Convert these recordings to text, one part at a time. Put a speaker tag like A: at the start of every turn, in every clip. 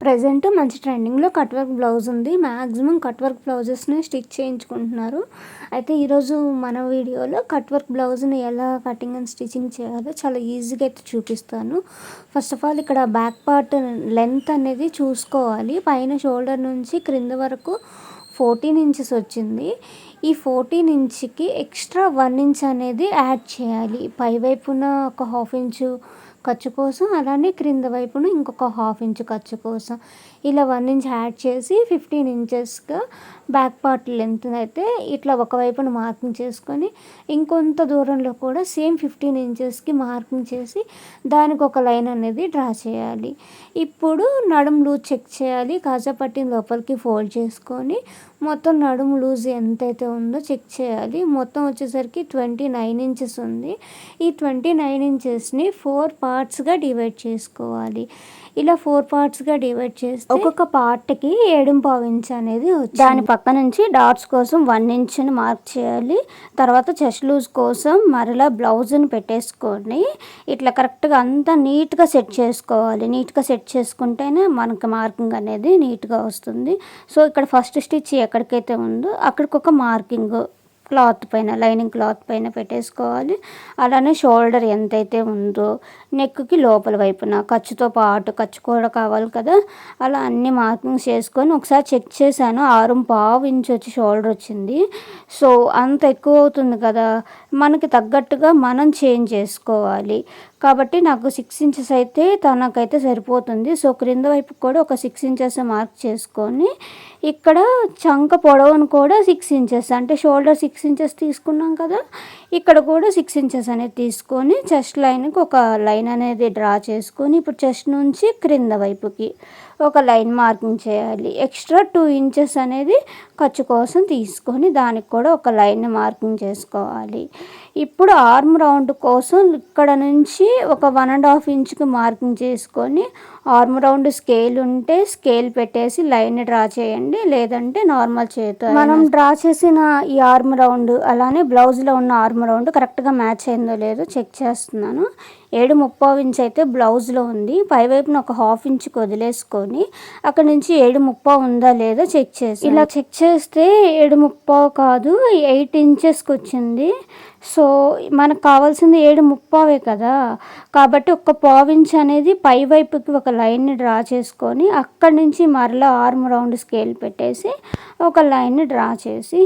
A: Present మంచి ట్రెండింగ్‌లో cut work blouse ఉంది. మాక్సిమం కట్ వర్క్ బ్లౌజెస్‌నే స్టిచ్ చేయించుకుంటున్నారు. అయితే ఈరోజు మన వీడియోలో కట్ వర్క్ బ్లౌజ్‌ని ఎలా కటింగ్ అండ్ స్టిచ్చింగ్ చేయాలో చాలా ఈజీగా అయితే చూపిస్తాను. ఫస్ట్ ఆఫ్ ఆల్ ఇక్కడ బ్యాక్ పార్ట్ లెంత్ అనేది చూసుకోవాలి. పైన షోల్డర్ నుంచి క్రింద వరకు 14 ఇంచెస్ వచ్చింది. ఈ 14 ఇంచ్‌కి ఎక్స్ట్రా 1 ఇంచ్ అనేది యాడ్ చేయాలి. పై వైపున ఒక 1/2 ఇంచు ఖర్చు కోసం, అలానే క్రింద వైపున ఇంకొక 1/2 ఇంచు ఖర్చు కోసం ఇలా 1 ఇంచ్ యాడ్ చేసి 15 ఇంచెస్గా బ్యాక్ పార్ట్ లెంత్ అయితే ఇట్లా ఒకవైపున మార్కింగ్ చేసుకొని ఇంకొంత దూరంలో కూడా సేమ్ 15 ఇంచెస్కి మార్కింగ్ చేసి దానికి ఒక లైన్ అనేది డ్రా చేయాలి. ఇప్పుడు నడుము లూజ్ చెక్ చేయాలి. కాజా పట్టీని లోపలికి ఫోల్డ్ చేసుకొని మొత్తం నడుము లూజ్ ఎంతైతే ఉందో చెక్ చేయాలి. మొత్తం వచ్చేసరికి 29 ఇంచెస్ ఉంది. ఈ 29 ఇంచెస్ని 4 పార్ట్స్గా డివైడ్ చేసుకోవాలి. ఇలా 4 పార్ట్స్గా డివైడ్ చేస్తే ఒక్కొక్క పార్ట్కి 7.5 ఇంచ్ అనేది వచ్చింది. దాని పక్క నుంచి డాట్స్ కోసం 1 ఇంచ్ని మార్క్ చేయాలి. తర్వాత చెస్ట్ లూజ్ కోసం మరలా బ్లౌజ్ని పెట్టేసుకొని ఇట్లా కరెక్ట్గా అంతా నీట్గా సెట్ చేసుకోవాలి. నీట్గా సెట్ చేసుకుంటేనే మనకి మార్కింగ్ అనేది నీట్గా వస్తుంది. సో ఇక్కడ ఫస్ట్ స్టిచ్ ఎక్కడికైతే ఉందో అక్కడికి ఒక మార్కింగ్ క్లాత్ పైన, లైనింగ్ క్లాత్ పైన పెట్టేసుకోవాలి. అలానే షోల్డర్ ఎంతైతే ఉందో నెక్కి లోపల వైపున ఖర్చుతో పాటు ఖర్చు కూడా కావాలి కదా, అలా అన్ని మార్కింగ్స్ చేసుకొని ఒకసారి చెక్ చేశాను. 6.5 ఇంచ్ వచ్చి షోల్డర్ వచ్చింది. సో అంత ఎక్కువ అవుతుంది కదా, మనకి తగ్గట్టుగా మనం చేంజ్ చేసుకోవాలి. కాబట్టి నాకు 6 ఇంచెస్ అయితే తనకైతే సరిపోతుంది. సో క్రింద వైపు కూడా ఒక 6 ఇంచెస్ మార్క్ చేసుకొని ఇక్కడ చంక పొడవును కూడా 6 ఇంచెస్, అంటే షోల్డర్ 6 ఇంచెస్ తీసుకున్నాం కదా, ఇక్కడ కూడా 6 ఇంచెస్ అనేది తీసుకొని చెస్ట్ లైన్కి ఒక లైన్ అనేది డ్రా చేసుకొని ఇప్పుడు చెస్ట్ నుంచి క్రింద వైపుకి ఒక లైన్ మార్కింగ్ చేయాలి. ఎక్స్ట్రా 2 ఇంచెస్ అనేది ఖర్చు కోసం తీసుకొని దానికి కూడా ఒక లైన్ మార్కింగ్ చేసుకోవాలి. ఇప్పుడు ఆర్మ్ రౌండ్ కోసం ఇక్కడ నుంచి ఒక 1.5 ఇంచ్కి మార్కింగ్ చేసుకొని ఆర్మ్ రౌండ్ స్కేల్ ఉంటే స్కేల్ పెట్టేసి లైన్ డ్రా చేయండి, లేదంటే నార్మల్ చేతితో మనం డ్రా చేసిన ఈ ఆర్మ్ రౌండ్ అలానే బ్లౌజ్లో ఉన్న ఆర్మ్ రౌండ్ కరెక్ట్గా మ్యాచ్ అయిందో లేదో చెక్ చేస్తున్నాను. 7.5 ఇంచ్ అయితే బ్లౌజ్లో ఉంది. పైవైపున ఒక 1/2 ఇంచ్కి వదిలేసుకొని అక్కడ నుంచి 7.5 ఉందా లేదా చెక్ చేసి, ఇలా చెక్ చేస్తే 7.5 కాదు 8 ఇంచెస్కి వచ్చింది. సో మనకు కావాల్సింది 7.5 కదా, కాబట్టి ఒక 1/5 ఇంచ్ అనేది పై వైపుకి ఒక లైన్ని డ్రా చేసుకొని అక్కడి నుంచి మరలా ఆర్మ్ రౌండ్ స్కేల్ పెట్టేసి ఒక లైన్ని డ్రా చేసి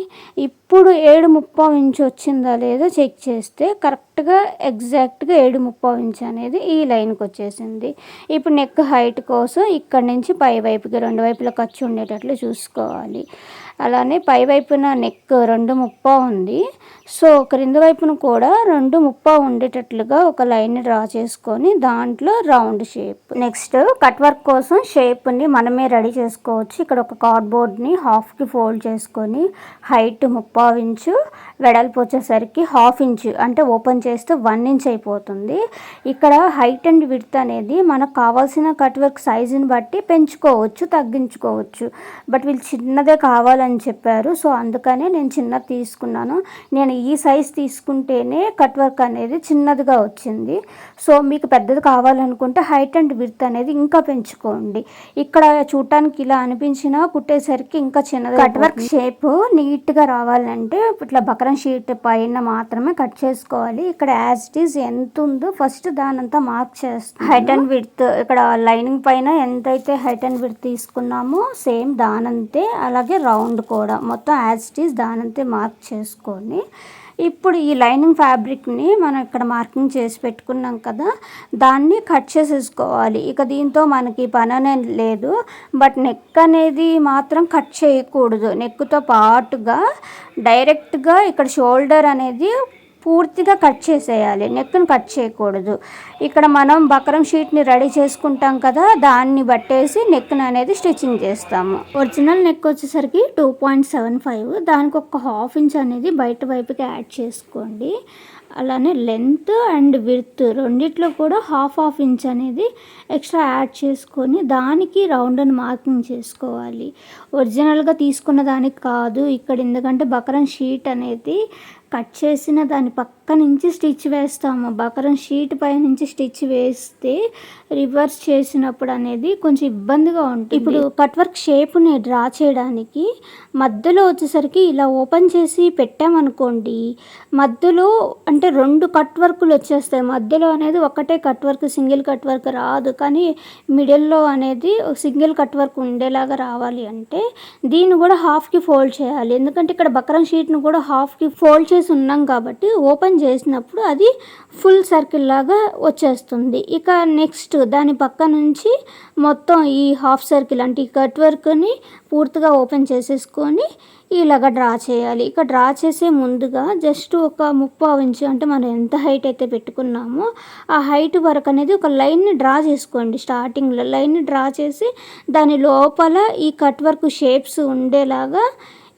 A: ఇప్పుడు 7.5 ఇంచ్ వచ్చిందా లేదా చెక్ చేస్తే కరెక్ట్గా ఎగ్జాక్ట్గా 7.5 ఇంచ్ అనేది ఈ లైన్కి వచ్చేసింది. ఇప్పుడు నెక్ హైట్ కోసం ఇక్కడ నుంచి పై వైపుకి 2 వైపుల ఖర్చు ఉండేటట్లు చూసుకోవాలి. అలానే పై వైపున నెక్ 2.5 ఉంది. సో క్రింద వైపున కూడా 2.5 ఉండేటట్లుగా ఒక లైన్ డ్రా చేసుకొని దాంట్లో round shape. Next cut work కోసం షేప్ని మనమే రెడీ చేసుకోవచ్చు. ఇక్కడ ఒక కార్డ్బోర్డ్ని హాఫ్కి ఫోల్డ్ చేసుకొని హైట్ 3.5 ఇంచు, వెడల్పు వచ్చేసరికి 1/2 ఇంచు, అంటే ఓపెన్ చేస్తే 1 ఇంచ్ అయిపోతుంది. ఇక్కడ హైట్ అండ్ విడ్త్ అనేది మనకు కావాల్సిన కట్ వర్క్ సైజుని బట్టి పెంచుకోవచ్చు, తగ్గించుకోవచ్చు. బట్ వీళ్ళు చిన్నదే కావాలని చెప్పారు. సో అందుకనే నేను చిన్నది తీసుకున్నాను. నేను ఈ సైజ్ తీసుకుంటేనే కట్ వర్క్ అనేది చిన్నదిగా వచ్చింది. సో మీకు పెద్దది కావాలనుకుంటే హైట్ అండ్ విడ్త్ అనేది ఇంకా పెంచుకోండి. ఇక్కడ చూడటానికి ఇలా అనిపించినా కుట్టేసరికి ఇంకా చిన్నది. కట్ వర్క్ షేప్ నీట్గా రావాలంటే ఇట్లా బకరం షీట్ పైన మాత్రమే కట్ చేసుకోవాలి. ఇక్కడ యాజ్ ఇట్ ఈజ్ ఎంత ఉందో ఫస్ట్ దానంతా మార్క్ చేస్తాను. హైట్ అండ్ విడ్త్ ఇక్కడ లైనింగ్ పైన ఎంతైతే హైట్ అండ్ విడ్త్ తీసుకున్నామో సేమ్ దానంతే, అలాగే రౌండ్ కూడా మొత్తం యాజ్ ఇట్ ఈజ్ దానంతే మార్క్ చేసుకొని ఇప్పుడు ఈ లైనింగ్ ఫ్యాబ్రిక్ని మనం ఇక్కడ మార్కింగ్ చేసి పెట్టుకున్నాం కదా, దాన్ని కట్ చేసేసుకోవాలి. ఇక దీంతో మనకి పని అనేది లేదు. బట్ నెక్ అనేది మాత్రం కట్ చేయకూడదు. నెక్తో పాటుగా డైరెక్ట్గా ఇక్కడ షోల్డర్ అనేది పూర్తిగా కట్ చేసేయాలి, నెక్ను కట్ చేయకూడదు. ఇక్కడ మనం బకరం షీట్ని రెడీ చేసుకుంటాం కదా, దాన్ని బట్టేసి నెక్ని అనేది స్టిచ్చింగ్ చేస్తాము. ఒరిజినల్ నెక్ వచ్చేసరికి 2.75, దానికి ఒక 1/2 ఇంచ్ అనేది బయట వైపుకి యాడ్ చేసుకోండి. అలానే లెంత్ అండ్ విడ్త్ రెండిట్లో కూడా 1/2 ఇంచ్ అనేది ఎక్స్ట్రా యాడ్ చేసుకొని దానికి రౌండ్ అని మార్కింగ్ చేసుకోవాలి. ఒరిజినల్గా తీసుకున్న దానికి కాదు ఇక్కడ, ఎందుకంటే బకరం షీట్ అనేది కట్ చేసిన దాని పక్క నుంచి స్టిచ్ వేస్తాము. బకరం షీట్ పై నుంచి స్టిచ్ వేస్తే రివర్స్ చేసినప్పుడు అనేది కొంచెం ఇబ్బందిగా ఉంటుంది. ఇప్పుడు కట్ వర్క్ షేప్ని డ్రా చేయడానికి మధ్యలో వచ్చేసరికి ఇలా ఓపెన్ చేసి పెట్టామనుకోండి, మధ్యలో అంటే 2 కట్ వర్కులు వచ్చేస్తాయి. మధ్యలో అనేది ఒకటే cut work, single cut work రాదు. కానీ మిడిల్లో అనేది సింగిల్ కట్ వర్క్ ఉండేలాగా రావాలి అంటే దీన్ని కూడా హాఫ్కి ఫోల్డ్ చేయాలి. ఎందుకంటే ఇక్కడ బకరం షీట్ను కూడా హాఫ్కి ఫోల్డ్ చేసి ఉన్నాం కాబట్టి ఓపెన్ చేసినప్పుడు అది ఫుల్ సర్కిల్ లాగా వచ్చేస్తుంది. ఇక నెక్స్ట్ దాని పక్క నుంచి మొత్తం ఈ హాఫ్ సర్కిల్ అంటే ఈ కట్ వర్క్ని పూర్తిగా ఓపెన్ చేసేసుకొని ఇలాగ డ్రా చేయాలి. ఇక డ్రా చేసే ముందుగా జస్ట్ ఒక 30 ఇంచు అంటే మనం ఎంత హైట్ అయితే పెట్టుకున్నామో ఆ హైట్ వరకు అనేది ఒక లైన్ని డ్రా చేసుకోండి. స్టార్టింగ్లో లైన్ని డ్రా చేసి దాని లోపల ఈ కట్ వర్క్ షేప్స్ ఉండేలాగా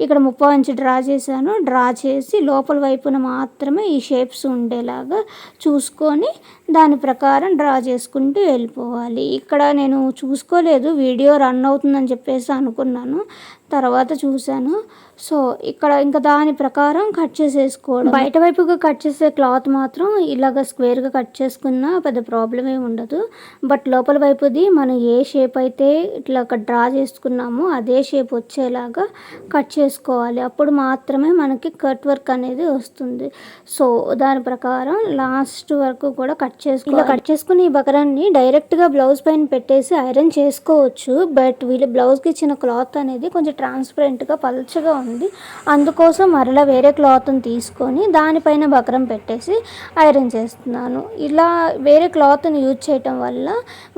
A: ఇక్కడ 30 ఇంచు డ్రా చేశాను. డ్రా చేసి లోపల వైపున మాత్రమే ఈ షేప్స్ ఉండేలాగా చూసుకొని దాని ప్రకారం డ్రా చేసుకుంటూ వెళ్ళిపోవాలి. ఇక్కడ నేను చూసుకోలేదు, వీడియో రన్ అవుతుందని చెప్పేసి అనుకున్నాను, తర్వాత చూశాను. సో ఇక్కడ ఇంకా దాని ప్రకారం కట్ చేసేసుకోవడం. బయట వైపుగా కట్ చేసే క్లాత్ మాత్రం ఇలాగ స్క్వేర్గా కట్ చేసుకున్నా పెద్ద ప్రాబ్లం ఏమి ఉండదు. బట్ లోపల వైపుది మనం ఏ షేప్ అయితే ఇట్లా డ్రా చేసుకున్నామో అదే షేప్ వచ్చేలాగా కట్ చేసుకోవాలి. అప్పుడు మాత్రమే మనకి కట్ వర్క్ అనేది వస్తుంది. సో దాని ప్రకారం లాస్ట్ వరకు కూడా కట్ చేసుకోవాలి. ఇలా కట్ చేసుకుని ఈ బకరాన్ని డైరెక్ట్గా బ్లౌజ్ పైన పెట్టేసి ఐరన్ చేసుకోవచ్చు. బట్ వీళ్ళు బ్లౌజ్కి ఇచ్చిన క్లాత్ అనేది కొంచెం ట్రాన్స్పరెంట్గా పల్చగా ఉంది. అందుకోసం మరలా వేరే క్లాత్ని తీసుకొని దానిపైన బకరం పెట్టేసి ఐరన్ చేస్తున్నాను. ఇలా వేరే క్లాత్ని యూజ్ చేయటం వల్ల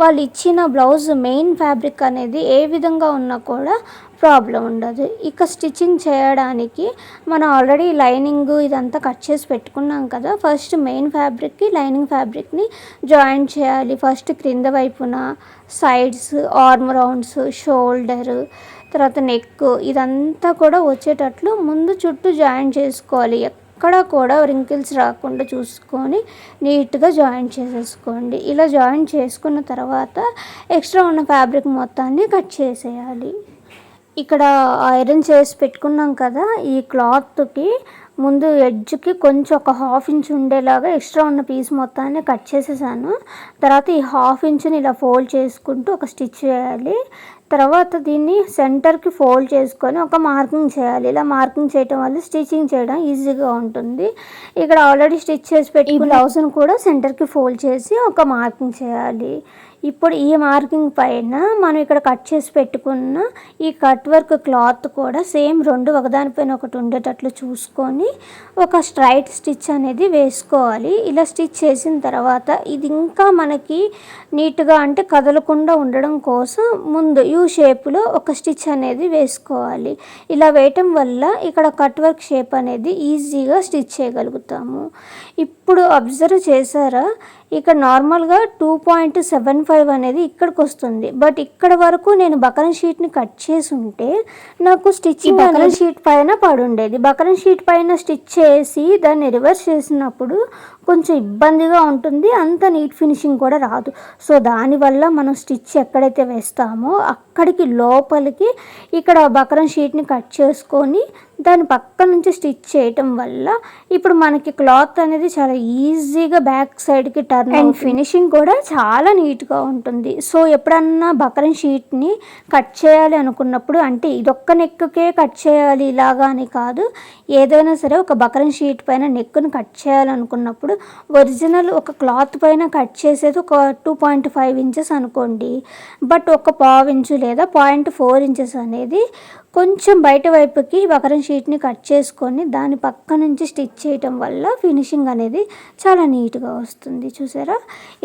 A: వాళ్ళు ఇచ్చిన బ్లౌజ్ మెయిన్ ఫ్యాబ్రిక్ అనేది ఏ విధంగా ఉన్నా కూడా ప్రాబ్లం ఉండదు. ఇక స్టిచ్చింగ్ చేయడానికి మనం ఆల్రెడీ లైనింగ్ ఇదంతా కట్ చేసి పెట్టుకున్నాం కదా. ఫస్ట్ మెయిన్ ఫ్యాబ్రిక్కి లైనింగ్ ఫ్యాబ్రిక్ని జాయింట్ చేయాలి. ఫస్ట్ క్రింద వైపున సైడ్స్, ఆర్మ్ రౌండ్స్, షోల్డర్, తర్వాత నెక్ ఇదంతా కూడా వచ్చేటట్లు ముందు చుట్టూ జాయింట్ చేసుకోవాలి. ఎక్కడ కూడా రింకిల్స్ రాకుండా చూసుకొని నీట్గా జాయింట్ చేసేసుకోండి. ఇలా జాయింట్ చేసుకున్న తర్వాత ఎక్స్ట్రా ఉన్న ఫ్యాబ్రిక్ మొత్తాన్ని కట్ చేసేయాలి. ఇక్కడ ఐరన్ చేసి పెట్టుకున్నాం కదా, ఈ క్లాత్కి ముందు ఎడ్జ్కి కొంచెం ఒక 1/2 ఇంచ్ ఉండేలాగా ఎక్స్ట్రా ఉన్న పీస్ మొత్తాన్ని కట్ చేసేసాను. తర్వాత ఈ 1/2 ఇంచుని ఇలా ఫోల్డ్ చేసుకుంటూ ఒక స్టిచ్ వేయాలి. తర్వాత దీన్ని సెంటర్కి ఫోల్డ్ చేసుకొని ఒక మార్కింగ్ చేయాలి. ఇలా మార్కింగ్ చేయటం వల్ల స్టిచ్చింగ్ చేయడం ఈజీగా ఉంటుంది. ఇక్కడ ఆల్రెడీ స్టిచ్ చేసి పెట్టి ఈ బ్లౌజ్ను కూడా సెంటర్కి ఫోల్డ్ చేసి ఒక మార్కింగ్ చేయాలి. ఇప్పుడు ఈ మార్కింగ్ పైన మనం ఇక్కడ కట్ చేసి పెట్టుకున్న ఈ కట్ వర్క్ క్లాత్ కూడా సేమ్ 2 ఒకదానిపైన ఒకటి ఉండేటట్లు చూసుకొని ఒక స్ట్రైట్ స్టిచ్ అనేది వేసుకోవాలి. ఇలా స్టిచ్ చేసిన తర్వాత ఇది ఇంకా మనకి నీట్గా అంటే కదలకుండా ఉండడం కోసం ముందు యూ షేప్లో ఒక స్టిచ్ అనేది వేసుకోవాలి. ఇలా వేయటం వల్ల ఇక్కడ కట్ వర్క్ షేప్ అనేది ఈజీగా స్టిచ్ చేయగలుగుతాము. ఇప్పుడు అబ్జర్వ్ చేశారా, ఇక్కడ నార్మల్గా 2.75 అనేది ఇక్కడికి వస్తుంది. బట్ ఇక్కడ వరకు నేను బకరం షీట్ని కట్ చేసి ఉంటే నాకు స్టిచ్చింగ్ బకరం షీట్ పైన పడుండేది. బకరం షీట్ పైన స్టిచ్ చేసి దాన్ని రివర్స్ చేసినప్పుడు కొంచెం ఇబ్బందిగా ఉంటుంది, అంత నీట్ ఫినిషింగ్ కూడా రాదు. సో దానివల్ల మనం స్టిచ్ ఎక్కడైతే వేస్తామో అక్కడికి లోపలికి ఇక్కడ బకరం షీట్ని కట్ చేసుకొని దాని పక్క నుంచి స్టిచ్ చేయటం వల్ల ఇప్పుడు మనకి క్లాత్ అనేది చాలా ఈజీగా బ్యాక్ సైడ్కి టర్న్ అండ్ ఫినిషింగ్ కూడా చాలా నీట్గా ఉంటుంది. సో ఎప్పుడన్నా బకరం షీట్ని కట్ చేయాలి అనుకున్నప్పుడు, అంటే ఇదొక్క నెక్కే కట్ చేయాలి ఇలాగా అని కాదు, ఏదైనా సరే ఒక బకరం షీట్ పైన నెక్ను కట్ చేయాలనుకున్నప్పుడు ఒరిజినల్ ఒక క్లాత్ పైన కట్ చేసేది ఒక 2.5 ఇంచెస్ అనుకోండి. బట్ ఒక 1/2 ఇంచు లేదా 0.4 ఇంచెస్ అనేది కొంచెం బయట వైపుకి బకరం షీట్ని కట్ చేసుకొని దాని పక్క నుంచి స్టిచ్ చేయటం వల్ల ఫినిషింగ్ అనేది చాలా నీట్గా వస్తుంది. చూసారా,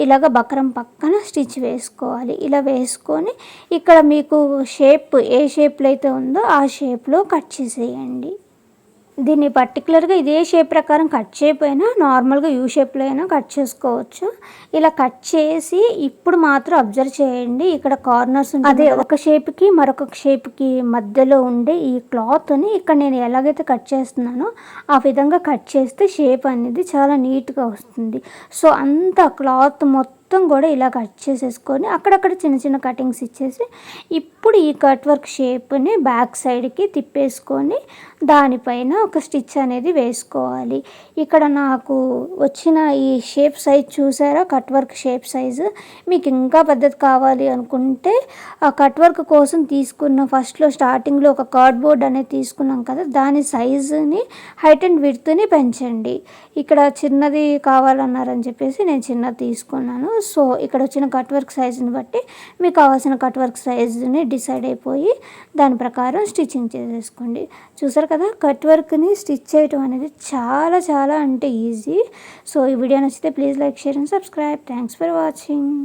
A: ఇలాగ బకరం పక్కన స్టిచ్ వేసుకోవాలి. ఇలా వేసుకొని ఇక్కడ మీకు షేప్ ఏ షేప్లో అయితే ఉందో ఆ షేప్లో కట్ చేసేయండి. దీన్ని పర్టికులర్గా ఇదే షేప్ ప్రకారం కట్ చేయకపోయినా నార్మల్గా యూ షేప్లో అయినా కట్ చేసుకోవచ్చు. ఇలా కట్ చేసి ఇప్పుడు మాత్రం అబ్జర్వ్ చేయండి, ఇక్కడ కార్నర్స్ అదే ఒక షేప్కి మరొక షేప్కి మధ్యలో ఉండే ఈ క్లాత్ని ఇక్కడ నేను ఎలాగైతే కట్ చేస్తున్నానో ఆ విధంగా కట్ చేస్తే షేప్ అనేది చాలా నీట్గా వస్తుంది. సో అంత క్లాత్ మొత్తం మొత్తం కూడా ఇలా కట్ చేసేసుకొని అక్కడక్కడ చిన్న చిన్న కటింగ్స్ ఇచ్చేసి ఇప్పుడు ఈ కట్ వర్క్ షేప్ని బ్యాక్ సైడ్కి తిప్పేసుకొని దానిపైన ఒక స్టిచ్ అనేది వేసుకోవాలి. ఇక్కడ నాకు వచ్చిన ఈ షేప్ సైజ్ చూసారా, కట్ వర్క్ షేప్ సైజు. మీకు ఇంకా పెద్దది కావాలి అనుకుంటే ఆ కట్ వర్క్ కోసం తీసుకున్న ఫస్ట్లో స్టార్టింగ్లో ఒక కార్డ్బోర్డ్ అనేది తీసుకున్నాం కదా, దాని సైజుని హైట్ అండ్ విడ్త్ని పెంచండి. ఇక్కడ చిన్నది కావాలన్నారని చెప్పేసి నేను చిన్నది తీసుకున్నాను. సో ఇక్కడ వచ్చిన కట్ వర్క్ సైజుని బట్టి మీకు కావాల్సిన కట్ వర్క్ సైజుని డిసైడ్ అయిపోయి దాని ప్రకారం స్టిచ్చింగ్ చేసేసుకోండి. చూసారు కదా, కట్ వర్క్ని స్టిచ్ చేయడం అనేది చాలా చాలా అంటే ఈజీ. సో ఈ వీడియో నచ్చితే please like, share and subscribe. Thanks for watching.